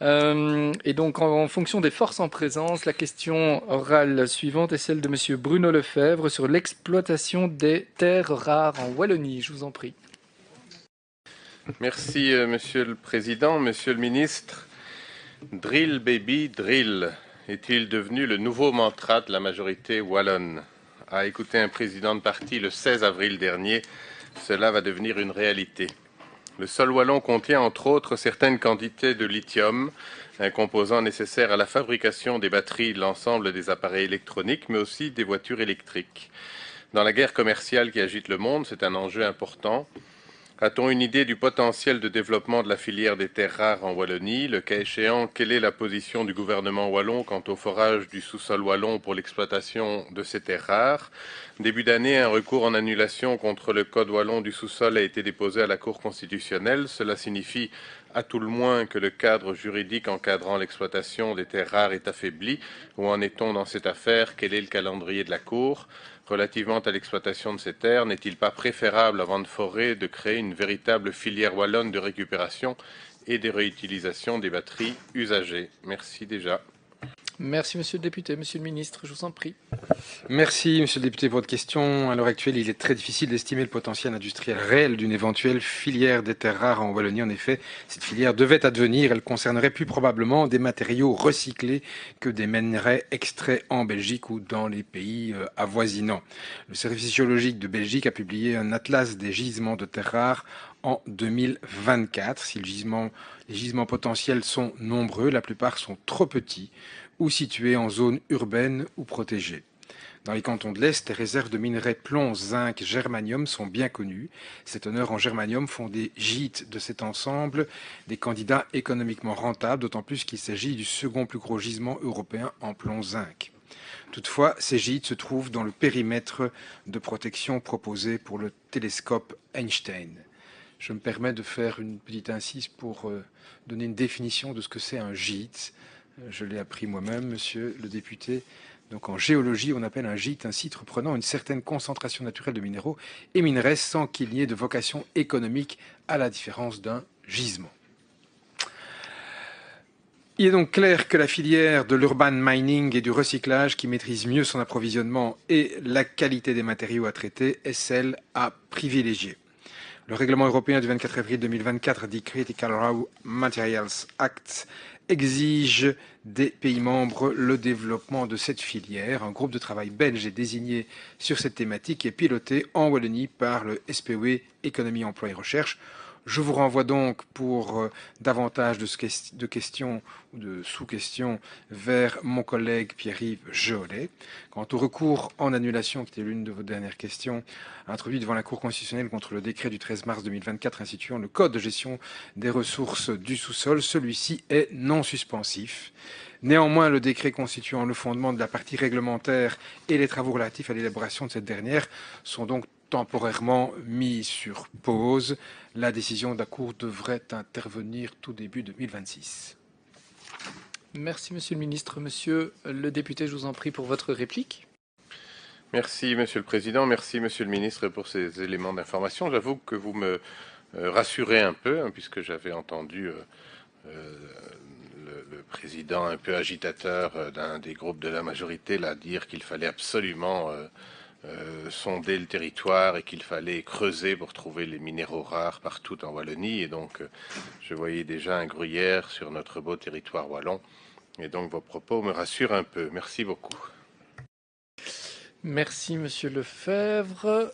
Et donc, en fonction des forces en présence, la question orale suivante est celle de Monsieur Bruno Lefebvre sur l'exploitation des terres rares en Wallonie. Je vous en prie. Merci, Monsieur le Président, Monsieur le Ministre. Drill baby drill est-il devenu le nouveau mantra de la majorité wallonne? À écouter un président de parti le 16 avril dernier, cela va devenir une réalité. Le sol wallon contient entre autres certaines quantités de lithium, un composant nécessaire à la fabrication des batteries de l'ensemble des appareils électroniques, mais aussi des voitures électriques. Dans la guerre commerciale qui agite le monde, c'est un enjeu important. A-t-on une idée du potentiel de développement de la filière des terres rares en Wallonie? Le cas échéant, quelle est la position du gouvernement wallon quant au forage du sous-sol wallon pour l'exploitation de ces terres rares? Début d'année, un recours en annulation contre le code wallon du sous-sol a été déposé à la Cour constitutionnelle. Cela signifie à tout le moins que le cadre juridique encadrant l'exploitation des terres rares est affaibli. Où en est-on dans cette affaire? Quel est le calendrier de la Cour? Relativement à l'exploitation de ces terres, n'est-il pas préférable, avant de forer, de créer une véritable filière wallonne de récupération et de réutilisation des batteries usagées? Merci déjà. Merci, Monsieur le député. Monsieur le ministre, je vous en prie. Merci, monsieur le député, pour votre question. À l'heure actuelle, il est très difficile d'estimer le potentiel industriel réel d'une éventuelle filière des terres rares en Wallonie. En effet, cette filière devait advenir. Elle concernerait plus probablement des matériaux recyclés que des minerais extraits en Belgique ou dans les pays avoisinants. Le service géologique de Belgique a publié un atlas des gisements de terres rares en 2024. Si les gisements potentiels sont nombreux, la plupart sont trop petits ou situés en zone urbaine ou protégée. Dans les cantons de l'Est, les réserves de minerais plomb, zinc, germanium sont bien connues. Ces teneurs en germanium font des gîtes de cet ensemble des candidats économiquement rentables, d'autant plus qu'il s'agit du second plus gros gisement européen en plomb-zinc. Toutefois, ces gîtes se trouvent dans le périmètre de protection proposé pour le télescope Einstein. Je me permets de faire une petite incise pour donner une définition de ce que c'est un gîte. Je l'ai appris moi-même, monsieur le député. Donc en géologie, on appelle un gîte un site reprenant une certaine concentration naturelle de minéraux et minerais sans qu'il y ait de vocation économique, à la différence d'un gisement. Il est donc clair que la filière de l'urban mining et du recyclage, qui maîtrise mieux son approvisionnement et la qualité des matériaux à traiter, est celle à privilégier. Le règlement européen du 24 avril 2024, dit Critical Raw Materials Act, exige des pays membres le développement de cette filière. Un groupe de travail belge est désigné sur cette thématique et piloté en Wallonie par le SPOE Économie, Emploi et Recherche. Je vous renvoie donc pour davantage de questions ou de sous-questions vers mon collègue Pierre-Yves Geolet. Quant au recours en annulation, qui était l'une de vos dernières questions, introduit devant la Cour constitutionnelle contre le décret du 13 mars 2024 instituant le Code de gestion des ressources du sous-sol, celui-ci est non suspensif. Néanmoins, le décret constituant le fondement de la partie réglementaire et les travaux relatifs à l'élaboration de cette dernière sont donc temporairement mis sur pause. La décision de la Cour devrait intervenir tout début 2026. Merci, Monsieur le ministre. Monsieur le député, je vous en prie pour votre réplique. Merci, Monsieur le Président. Merci, Monsieur le Ministre, pour ces éléments d'information. J'avoue que vous me rassurez un peu, puisque j'avais entendu le président un peu agitateur d'un des groupes de la majorité là dire qu'il fallait absolument sonder le territoire et qu'il fallait creuser pour trouver les minéraux rares partout en Wallonie. Et donc, je voyais déjà un gruyère sur notre beau territoire wallon. Et donc, vos propos me rassurent un peu. Merci beaucoup. Merci, Monsieur Lefebvre.